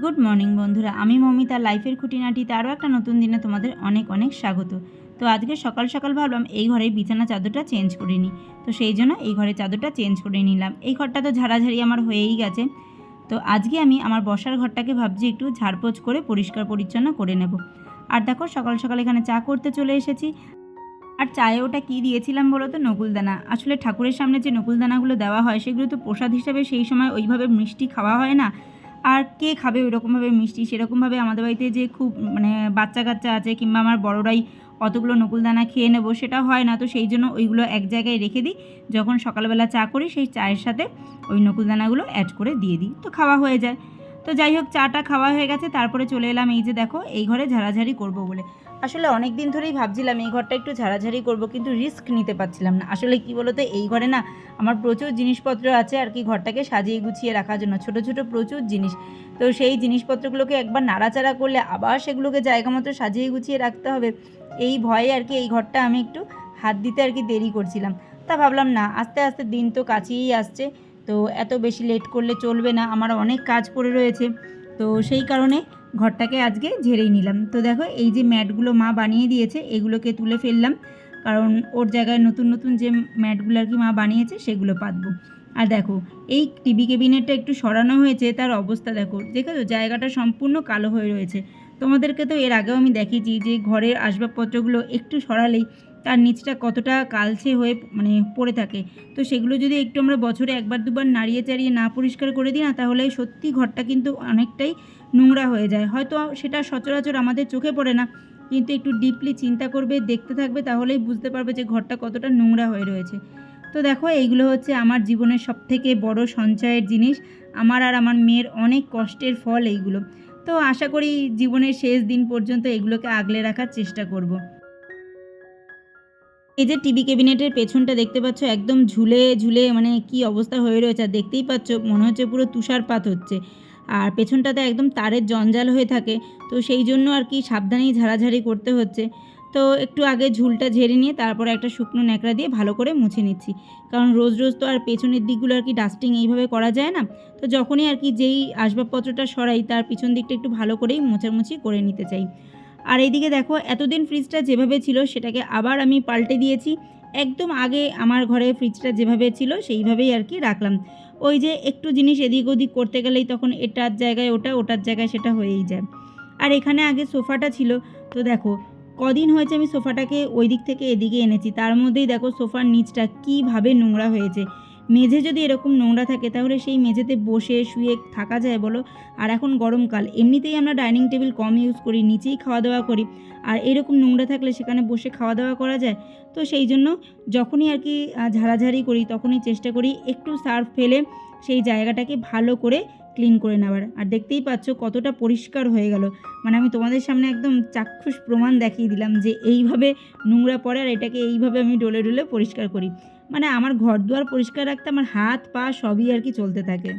Good morning বন্ধুরা, আমি মমিতা লাইফের খুঁটিনাটিতে আরও একটা নতুন দিনে তোমাদের অনেক অনেক স্বাগত। তো আজকে সকাল সকাল ভাবলাম এই ঘরের বিছানা চাদরটা চেঞ্জ করে নিই। তো সেই জন্য এই ঘরের চাদরটা চেঞ্জ করে নিলাম। এই ঘরটা তো ঝাড়াঝাড়ি আমার হয়েই গেছে। তো আজকে আমি আমার বসার ঘরটাকে ভাবছি একটু ঝাড়পোছ করে পরিষ্কার পরিচ্ছন্ন করে নেব। আর দেখো সকাল সকাল এখানে চা করতে চলে এসেছি। আর চায়ে ওটা কী দিয়েছিলাম বলো তো? নকুলদানা। আসলে ঠাকুরের সামনে যে নকুলদানাগুলো দেওয়া হয় সেগুলো তো প্রসাদ হিসাবে সেই সময় ওইভাবে মিষ্টি খাওয়া হয় না। আর কে খাবে ওইরকমভাবে মিষ্টি? সেরকমভাবে আমাদের বাড়িতে যে খুব বাচ্চা কাচ্চা আছে কিংবা আমার বড়রাই অতগুলো নকুলদানা খেয়ে নেবো সেটা হয় না। তো সেই জন্য ওইগুলো এক জায়গায় রেখে দিই। যখন সকালবেলা চা করি সেই চায়ের সাথে ওই নকুলদানাগুলো অ্যাড করে দিয়ে দিই, তো খাওয়া হয়ে যায়। তো যাই হোক, চাটা খাওয়া হয়ে গেছে, তারপরে চলে এলাম এই যে দেখো এই ঘরে ঝাড়াঝাড়ি করব বলে। আসলে অনেক দিন ধরেই ভাবছিলাম এই ঘরটা একটু ঝাড়াঝাড়ি করব, কিন্তু রিস্ক নিতে পারছিলাম না। আসলে কি বলতো, এই ঘরে না আমার প্রচুর জিনিসপত্র আছে আর কি, ঘরটাকে সাজিয়ে গুছিয়ে রাখার জন্য ছোট ছোট প্রচুর জিনিস। তো সেই জিনিসপত্রগুলোকে একবার নাড়াচাড়া করলে আবার সেগুলোকে জায়গা মতো সাজিয়ে গুছিয়ে রাখতে হবে, এই ভয়ে আর কি এই ঘরটা আমি একটু হাত দিতে আর কি দেরি করছিলাম। তা ভাবলাম না, আস্তে আস্তে দিন তো কাছেই আসছে, তো এত বেশি লেট করলে চলবে না, আমার অনেক কাজ পড়ে রয়েছে। তো সেই কারণে ঘরটাকে আজকে ঝেড়েই নিলাম। তো দেখো এই যে ম্যাটগুলো মা বানিয়ে দিয়েছে এগুলোকে তুলে ফেললাম, কারণ ওর জায়গায় নতুন নতুন যে ম্যাটগুলো আর কি মা বানিয়েছে সেগুলো পাতবো। আর দেখো এই টিভি ক্যাবিনেটটা একটু সরানো হয়েছে, তার অবস্থা দেখো, দেখেছো জায়গাটা সম্পূর্ণ কালো হয়ে রয়েছে। তোমাদেরকে তো এর আগেও আমি দেখিয়েছি যে ঘরের আসবাবপত্রগুলো একটু সরালেই তার নিচটা কতটা কালচে হয়ে পড়ে থাকে। তো সেগুলো যদি একটু আমরা বছরে একবার দুবার নাড়িয়ে চাড়িয়ে না পরিষ্কার করে দিই না, তাহলে সত্যি ঘরটা কিন্তু অনেকটাই নোংরা হয়ে যায়। হয়তো সেটা সচরাচর আমাদের চোখে পড়ে না, কিন্তু একটু ডিপলি চিন্তা করবে, দেখতে থাকবে, তাহলেই বুঝতে পারবে যে ঘরটা কতটা নোংরা হয়ে রয়েছে। তো দেখো এইগুলো হচ্ছে আমার জীবনের সবথেকে বড় সঞ্চয়ের জিনিস, আমার আর আমার মেয়ের অনেক কষ্টের ফল এইগুলো। তো আশা করি জীবনের শেষ দিন পর্যন্ত এগুলোকে আগলে রাখার চেষ্টা করব। এই যে টিভি ক্যাবিনেটের পেছনটা দেখতে পাচ্ছ, একদম ঝুলে ঝুলে কি অবস্থা হয়ে রয়েছে, আর দেখতেই পাচ্ছ মনে হচ্ছে পুরো তুষারপাত হচ্ছে। আর পেছনটাতে একদম তারের জঞ্জাল হয়ে থাকে, তো সেই জন্য আর কি সাবধানেই ঝাড়াঝাড়ি করতে হচ্ছে। তো একটু আগে ঝুলটা ঝেড়ে নিয়ে তারপরে একটা শুকনো ন্যাকড়া দিয়ে ভালো করে মুছে নিচ্ছি, কারণ রোজ রোজ তো আর পেছনের দিকগুলো আর কি ডাস্টিং এইভাবে করা যায় না। তো যখনই আর কি যেই আসবাবপত্রটা সরাই তার পিছন দিকটা একটু ভালো করেই মোছামুছি করে নিতে চাই। আর এইদিকে দেখো এতদিন ফ্রিজটা যেভাবে ছিল সেটাকে আবার আমি পাল্টে দিয়েছি। একদম আগে আমার ঘরে ফ্রিজটা যেভাবে ছিল সেইভাবেই আর কি রাখলাম। ওই যে একটু জিনিস এদিক ওদিক করতে গেলেই তখন এটার জায়গায় ওটা, ওটার জায়গায় সেটা হয়েই যায়। আর এখানে আগে সোফাটা ছিল, তো দেখো কদিন হয়েছে আমি সোফাটাকে ওই দিক থেকে এদিকে এনেছি, তার মধ্যেই দেখো সোফার নিচটা কীভাবে নোংরা হয়েছে। মেঝে যদি এরকম নোংরা থাকে তাহলে সেই মেঝেতে বসে শুয়ে থাকা যায় বলো? আর এখন গরমকাল, এমনিতেই আমরা ডাইনিং টেবিল কম ইউজ করি, নিচেই খাওয়া দাওয়া করি, আর এরকম নোংরা থাকলে সেখানে বসে খাওয়া দাওয়া করা যায়? তো সেই জন্য যখনই আর কি ঝাড়াঝাড়ি করি তখনই চেষ্টা করি একটু সার্ফ ফেলে সেই জায়গাটাকে ভালো করে ক্লিন করে নেওয়ার। আর দেখতেই পাচ্ছ কতটা পরিষ্কার হয়ে গেল, আমি তোমাদের সামনে একদম চাক্ষুষ প্রমাণ দেখিয়ে দিলাম যে এইভাবে নোংরা পড়ে আর এটাকে এইভাবে আমি ডলে ডলে পরিষ্কার করি। আমার ঘর দুয়ার পরিষ্কার রাখতে আমার হাত পা সবই আর কি চলতে থাকে।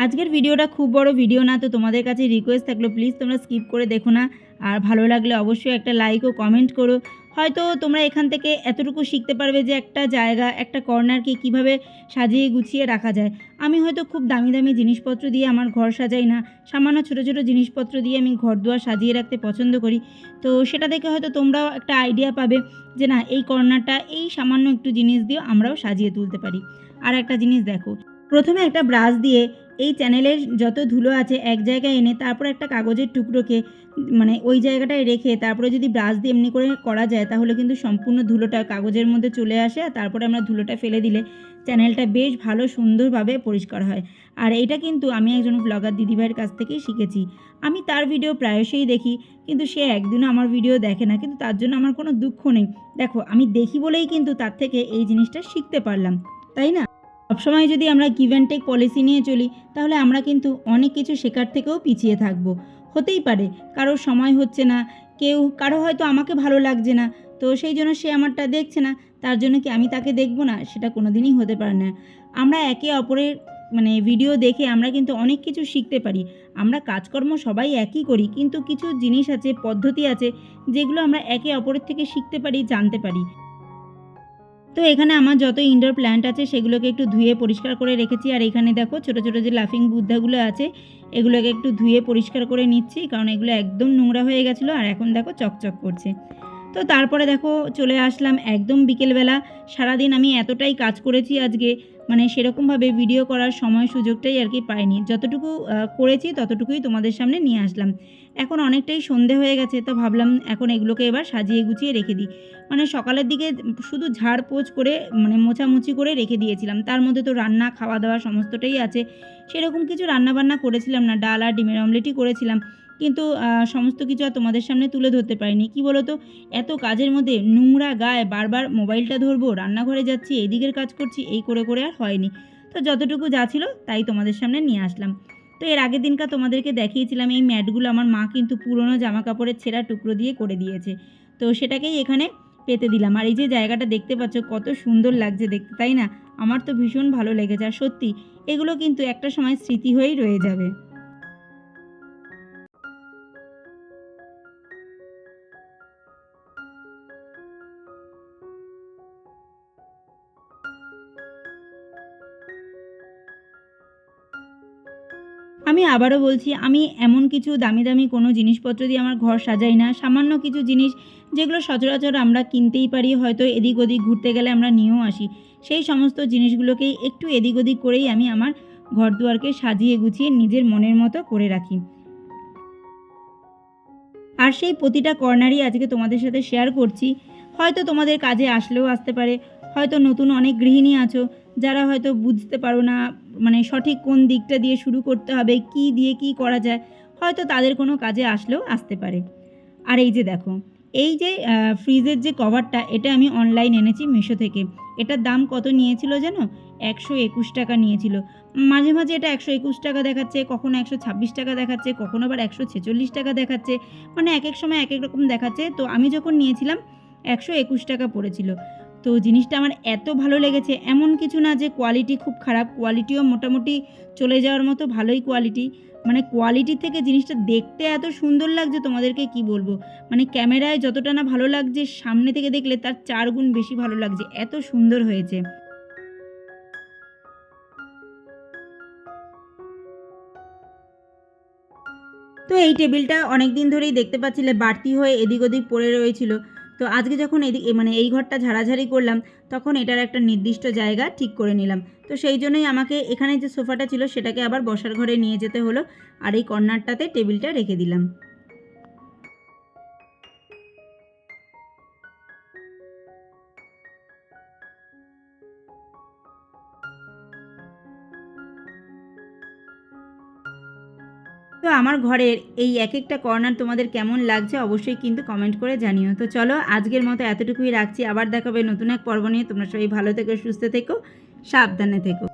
আজকের ভিডিওটা খুব বড় ভিডিও না, তো তোমাদের কাছে রিকোয়েস্ট থাকলো প্লিজ তোমরা স্কিপ করে দেখো না। আর ভালো লাগলে অবশ্যই একটা লাইক ও কমেন্ট করো। হয়তো তোমরা এখান থেকে এতটুকু শিখতে পারবে যে একটা জায়গা, একটা কর্নারকে কীভাবে সাজিয়ে গুছিয়ে রাখা যায়। আমি হয়তো খুব দামি দামি জিনিসপত্র দিয়ে আমার ঘর সাজাই না, সামান্য ছোটো ছোটো জিনিসপত্র দিয়ে আমি ঘর দুয়ার সাজিয়ে রাখতে পছন্দ করি। তো সেটা দেখে হয়তো তোমরাও একটা আইডিয়া পাবে যে না, এই কর্নারটা এই সামান্য একটু জিনিস দিয়েও আমরাও সাজিয়ে তুলতে পারি। আর একটা জিনিস দেখো, প্রথমে একটা ব্রাশ দিয়ে এই চ্যানেলের যত ধুলো আছে এক জায়গায় এনে তারপর একটা কাগজের টুকরোকে ওই জায়গাটায় রেখে তারপরে যদি ব্রাশ দিয়ে এমনি করে করা যায় তাহলে কিন্তু সম্পূর্ণ ধুলোটা কাগজের মধ্যে চলে আসে, আর তারপরে আমরা ধুলোটা ফেলে দিলে চ্যানেলটা বেশ ভালো সুন্দরভাবে পরিষ্কার হয়। আর এইটা কিন্তু আমি একজন ব্লগার দিদিভাইয়ের কাছ থেকেই শিখেছি। আমি তার ভিডিও প্রায়শই দেখি, কিন্তু সে একদিনও আমার ভিডিও দেখে না, কিন্তু তার জন্য আমার কোনো দুঃখ নেই। দেখো আমি দেখি বলেই কিন্তু তার থেকে এই জিনিসটা শিখতে পারলাম, তাই না? সবসময় যদি আমরা গিভ অ্যান্ড টেক পলিসি নিয়ে চলি তাহলে আমরা কিন্তু অনেক কিছু শেখার থেকেও পিছিয়ে থাকবো। হতেই পারে কারোর সময় হচ্ছে না, কারো হয়তো আমাকে ভালো লাগছে না, তো সেই জন্য সে আমারটা দেখছে না, তার জন্য কি আমি তাকে দেখব না? সেটা কোনো দিনই হতে পারে না। আমরা একে অপরের ভিডিও দেখে আমরা কিন্তু অনেক কিছু শিখতে পারি। আমরা কাজকর্ম সবাই একই করি, কিন্তু কিছু জিনিস আছে, পদ্ধতি আছে যেগুলো আমরা একে অপরের থেকে শিখতে পারি, জানতে পারি। তো এখানে আমার যত ইনডোর প্ল্যান্ট আছে সেগুলোকে একটু ধুয়ে পরিষ্কার করে রেখেছি। আর এখানে দেখো ছোটো ছোটো যে লাফিং বুদ্ধাগুলো আছে এগুলোকে একটু ধুয়ে পরিষ্কার করে নিচ্ছি, কারণ এগুলো একদম নোংরা হয়ে গেছিলো আর এখন দেখো চকচক করছে। তো তারপরে দেখো চলে আসলাম একদম বিকেলবেলা। সারাদিন আমি এতটাই কাজ করেছি আজকে, মানে সেরকমভাবে ভিডিও করার সময় সুযোগটাই আর কি পাইনি। যতটুকু করেছি ততটুকুই তোমাদের সামনে নিয়ে আসলাম। এখন অনেকটাই সন্ধে হয়ে গেছে, তো ভাবলাম এখন এগুলোকে এবার সাজিয়ে গুছিয়ে রেখে দিই। মানে সকালের দিকে শুধু ঝাড়পোছ করে মানে মোছামুছি করে রেখে দিয়েছিলাম, তার মধ্যে তো রান্না খাওয়া দাওয়া সমস্তটাই আছে। সেরকম কিছু রান্নাবান্না করেছিলাম না, ডাল আর ডিমের অমলেটই করেছিলাম, কিন্তু সমস্ত কিছু আর তোমাদের সামনে তুলে ধরতে পারিনি। কী বলো তো, এত কাজের মধ্যে নোংরা গায়ে বারবার মোবাইলটা ধরবো, রান্নাঘরে যাচ্ছি, এইদিকের কাজ করছি, এই করে করে আর হয়নি। তো যতটুকু যা ছিল তাই তোমাদের সামনে নিয়ে আসলাম। তো এর আগের দিনকার তোমাদেরকে দেখিয়েছিলাম এই ম্যাটগুলো আমার মা কিন্তু পুরনো জামা কাপড়ের ছেঁড়া টুকরো দিয়ে করে দিয়েছে, তো সেটাকেই এখানে পেতে দিলাম। আর এই যে জায়গাটা দেখতে পাচ্ছ কত সুন্দর লাগছে দেখতে, তাই না? আমার তো ভীষণ ভালো লেগেছে। আর সত্যি এগুলো কিন্তু একটা সময় স্মৃতি হয়েই রয়ে যাবে। আমি আবারও বলছি, আমি এমন কিছু দামি দামি কোনো জিনিসপত্র দিয়ে আমার ঘর সাজাই না। সামান্য কিছু জিনিস যেগুলো সচরাচর আমরা কিনতেই পারি, হয়তো এদিক ওদিক ঘুরতে গেলে আমরা নিয়েও আসি, সেই সমস্ত জিনিসগুলোকেই একটু এদিক ওদিক করেই আমি আমার ঘরদুয়ারকে সাজিয়ে গুছিয়ে নিজের মনের মতো করে রাখি। আর সেই প্রতিটা কর্নারই আজকে তোমাদের সাথে শেয়ার করছি। হয়তো তোমাদের কাজে আসলেও আসতে পারে। হয়তো নতুন অনেক গৃহিণী আছো যারা হয়তো বুঝতে পারো না, মানে সঠিক কোন দিকটা দিয়ে শুরু করতে হবে, কি দিয়ে কি করা যায়, হয়তো তাদের কোনো কাজে আসলেও আসতে পারে। আর এই যে দেখো, এই যে ফ্রিজের যে কভারটা, এটা আমি অনলাইন এনেছি মিশো থেকে। এটার দাম কত নিয়েছিল জানো? ১২১ টাকা নিয়েছিল। মাঝে মাঝে এটা ১২১ টাকা দেখাচ্ছে, কখনো ১২৬ টাকা দেখাচ্ছে, কখনো আবার ১৪৬ টাকা দেখাচ্ছে। মানে এক সময় এক রকম দেখাচ্ছে। তো আমি যখন নিয়েছিলাম ১২১ টাকা পড়েছিল। তো জিনিসটা আমার এত ভালো লেগেছে, এমন কিছু না যে কোয়ালিটি খুব খারাপ, কোয়ালিটিও মোটামুটি চলে যাওয়ার মতো ভালোই কোয়ালিটি। মানে কোয়ালিটি থেকে জিনিসটা দেখতে এত সুন্দর লাগছে তোমাদেরকে কি বলবো। মানে ক্যামেরায় যতটা না ভালো লাগছে, সামনে থেকে দেখলে তার ৪ গুণ বেশি ভালো লাগছে, এত সুন্দর হয়েছে। তো এই টেবিলটা অনেক দিন ধরেই দেখতে পাচ্ছিলে বাড়তি হয়ে এদিক ওদিক পড়ে রয়েছিল। তো আজকে যখন মানে এই ঘরটা ঝাড়াঝাড়ি করলাম, তখন এটার একটা নির্দিষ্ট জায়গা ঠিক করে নিলাম। তো সেই জন্যই আমাকে এখানে যে সোফাটা ছিল সেটাকে আবার বসার ঘরে নিয়ে যেতে হলো, আর এই কর্নারটাতে টেবিলটা রেখে দিলাম। তো আমার ঘরের এই একটা কর্নার তোমাদের কেমন লাগছে অবশ্যই কিন্তু কমেন্ট করে জানিও। তো চলো আজকের মতো এতটুকুই রাখছি। আবার দেখাবে নতুন এক পর্ব নিয়ে। তোমরা সবাই ভালো থেকো, সুস্থ থেকো, সাবধানে থেকো।